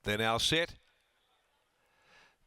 They're now set.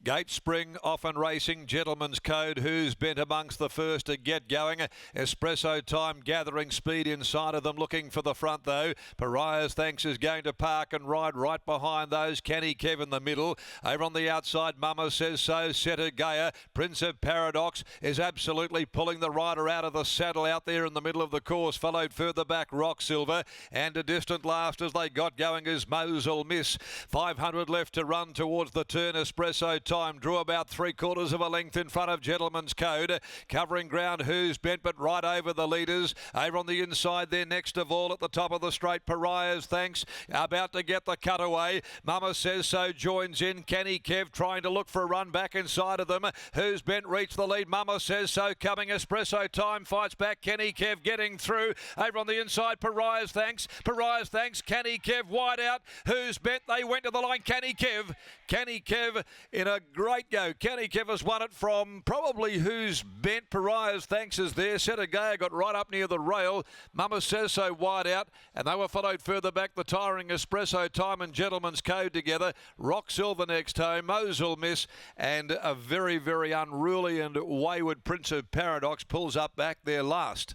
Gate Spring off and racing. Gentleman's Code, who's bent amongst the first to get going. Espresso Time gathering speed inside of them, looking for the front though. Pariah's Thanks is going to park and ride right behind those. CANNYKEV in the middle. Over on the outside, Mama Says So, Seta Gaia. Prince of Paradox is absolutely pulling the rider out of the saddle out there in the middle of the course. Followed further back, Rock Silver. And a distant last as they got going is Mosul Miss. 500 left to run towards the turn. Espresso Time drew about 3/4 of a length in front of Gentleman's Code. Covering ground, Who's Bent, but right over the leaders. Over on the inside there, next of all at the top of the straight, Pariah's Thanks about to get the cutaway. Mama Says So joins in. CANNYKEV trying to look for a run back inside of them. Who's Bent reached the lead. Mama Says So coming. Espresso Time fights back. CANNYKEV getting through. Over on the inside, Pariah's Thanks. Pariah's Thanks. CANNYKEV wide out. Who's Bent? They went to the line. CANNYKEV in a great go. CANNYKEV has won it from probably Who's Bent. Pariah's Thanks is there. Seta Gaia got right up near the rail. Mama Says So wide out, and they were followed further back. The tiring Espresso Time and Gentleman's Code together. Rock Silver next home. Mosul Miss, and a very, very unruly and wayward Prince of Paradox pulls up back there last.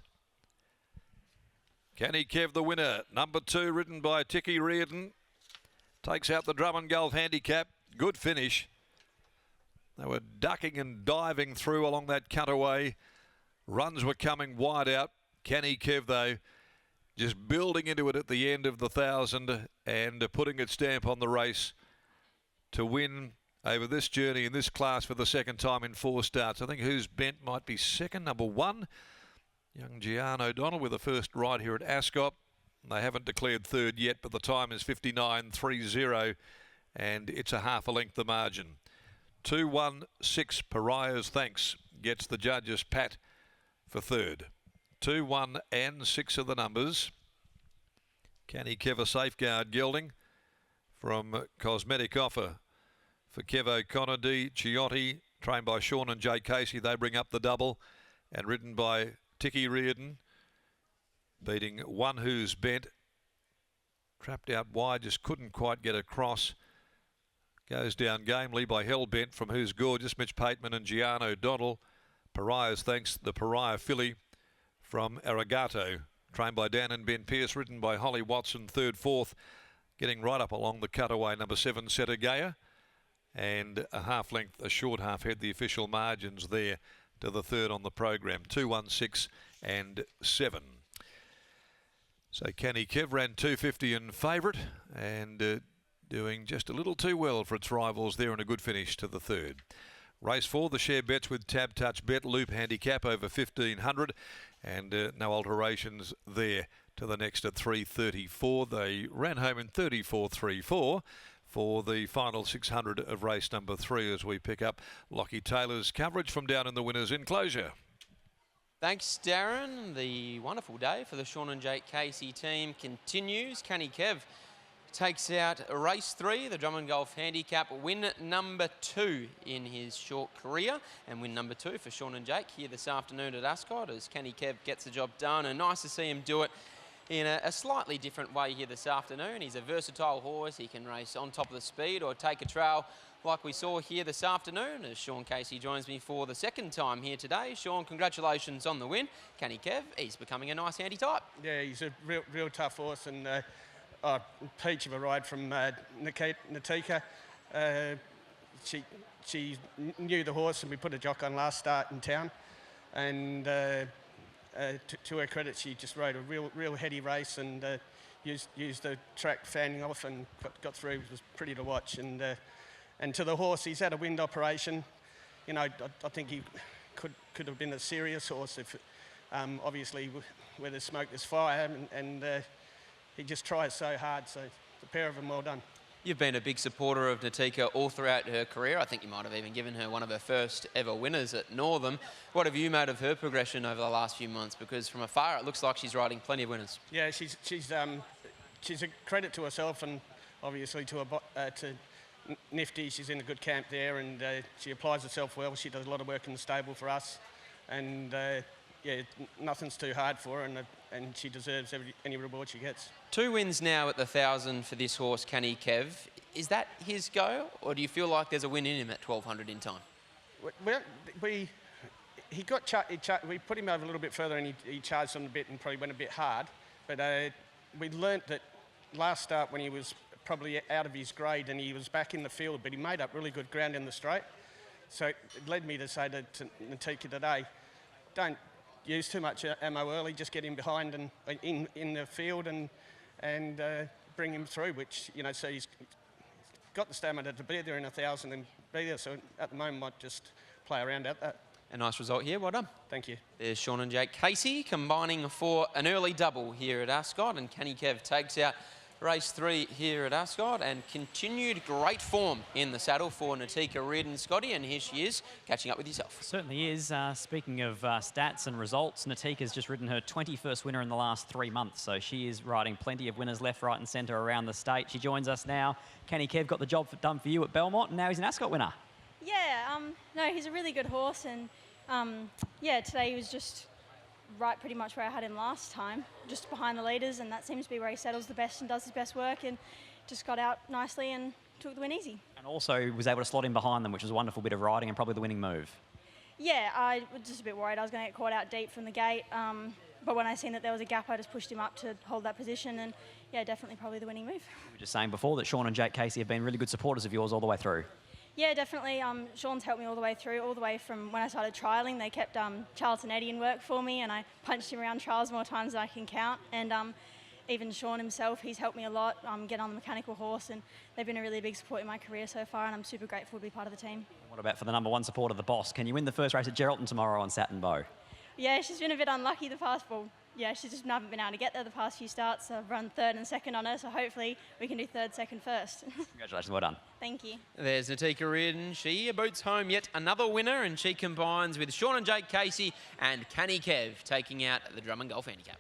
CANNYKEV the winner. Number 2, ridden by Ticky Reardon. Takes out the Drum and Gulf handicap. Good finish. They were ducking and diving through along that cutaway. Runs were coming wide out. CANNYKEV, though, just building into it at the end of the 1,000 and putting its stamp on the race to win over this journey in this class for the second time in 4 starts. I think Who's Bent might be second, number 1. Young Gian O'Donnell with the first ride here at Ascot. They haven't declared third yet, but the time is 59.30, and it's a half a length the margin. 2-1-6, Pariah's Thanks gets the judges' pat for third. 2, 1 and 6 of the numbers. CANNYKEV a safeguard gelding from Cosmetic Offer for Kev O'Connor. D. Chiotti, trained by Sean and Jay Casey. They bring up the double, and ridden by Ticky Reardon, beating one Who's Bent. Trapped out wide, just couldn't quite get across. Goes down gamely by Hellbent from Who's Gorgeous, Mitch Pateman and Gian O'Donnell. Pariah's Thanks, the Pariah filly from Arigato, trained by Dan and Ben Pearce, ridden by Holly Watson, 3rd, 4th, getting right up along the cutaway, number 7, Seta Gaia, and a half length, a short half head, the official margins there to the 3rd on the program, 2, 1, 6 and 7. So CANNYKEV ran 250 in favourite and doing just a little too well for its rivals there, and a good finish to the 3rd. Race 4, the share bets with Tab Touch Bet, Loop handicap over 1,500, and no alterations there to the next at 3.34. They ran home in 34.34 for the final 600 of race number 3 as we pick up Lockie Taylor's coverage from down in the winner's enclosure. Thanks, Darren. The wonderful day for the Sean and Jake Casey team continues. CANNYKEV takes out race 3, the Drum and Golf handicap, win number 2 in his short career, and win number 2 for Sean and Jake here this afternoon at Ascot as CANNYKEV gets the job done, and nice to see him do it in a slightly different way here this afternoon. He's a versatile horse. He can race on top of the speed or take a trail like we saw here this afternoon as Sean Casey joins me for the second time here today. Sean, congratulations on the win. CANNYKEV, he's becoming a nice handy type. Yeah, he's a real tough horse, and peach of a ride from Natika. She knew the horse, and we put a jock on last start in town, and to her credit, she just rode a real heady race and used the track fanning off and got through. It was pretty to watch, and to the horse, he's had a wind operation. You know, I think he could have been a serious horse if obviously where there's smoke there's fire, and he just tries so hard, so the pair of them, well done. You've been a big supporter of Natika all throughout her career. I think you might have even given her one of her first ever winners at Northam. What have you made of her progression over the last few months? Because from afar, it looks like she's riding plenty of winners. Yeah, she's a credit to herself, and obviously to Nifty. She's in a good camp there, and she applies herself well. She does a lot of work in the stable for us, and yeah, nothing's too hard for her, and she deserves any reward she gets. 2 wins now at the 1,000 for this horse, CANNYKEV. Is that his go, or do you feel like there's a win in him at 1200 in time? Well, we put him over a little bit further, and he charged on a bit and probably went a bit hard. But we learnt that last start when he was probably out of his grade and he was back in the field, but he made up really good ground in the straight. So it led me to say to Natika today, don't use too much ammo early, just get him behind and in the field and bring him through, which, you know, so he's got the stamina to be there in 1,000 and be there. So at the moment, might just play around at that. A nice result here, well done. Thank you. There's Sean and Jake Casey combining for an early double here at Ascot, and CANNYKEV takes out race 3 here at Ascot, and continued great form in the saddle for Natika Reardon, Scotty, and here she is catching up with yourself. Certainly is. Speaking of stats and results, Natika's just ridden her 21st winner in the last 3 months, so she is riding plenty of winners left, right and centre around the state. She joins us now. CANNYKEV got the job done for you at Belmont, and now he's an Ascot winner. Yeah, no, he's a really good horse, and yeah, today he was just right pretty much where I had him last time, just behind the leaders, and that seems to be where he settles the best and does his best work, and just got out nicely and took the win easy. And also was able to slot in behind them, which was a wonderful bit of riding and probably the winning move. Yeah, I was just a bit worried I was going to get caught out deep from the gate, but when I seen that there was a gap, I just pushed him up to hold that position, and yeah, definitely probably the winning move. We were just saying before that Sean and Jake Casey have been really good supporters of yours all the way through. Yeah, definitely. Sean's helped me all the way through, all the way from when I started trialling. They kept Charlton Eddie in work for me, and I punched him around trials more times than I can count. And even Sean himself, he's helped me a lot get on the mechanical horse, and they've been a really big support in my career so far, and I'm super grateful to be part of the team. What about for the #1 supporter, the boss? Can you win the first race at Geraldton tomorrow on Satin Bow? Yeah, she's been a bit unlucky the past, well, yeah, she just haven't been able to get there the past few starts. I've run 3rd and 2nd on her, so hopefully we can do 3rd, 2nd, 1st. Congratulations, well done. Thank you. There's Natika Reardon. She boots home yet another winner, and she combines with Sean and Jake Casey and CANNYKEV taking out the Drum and Golf Handicap.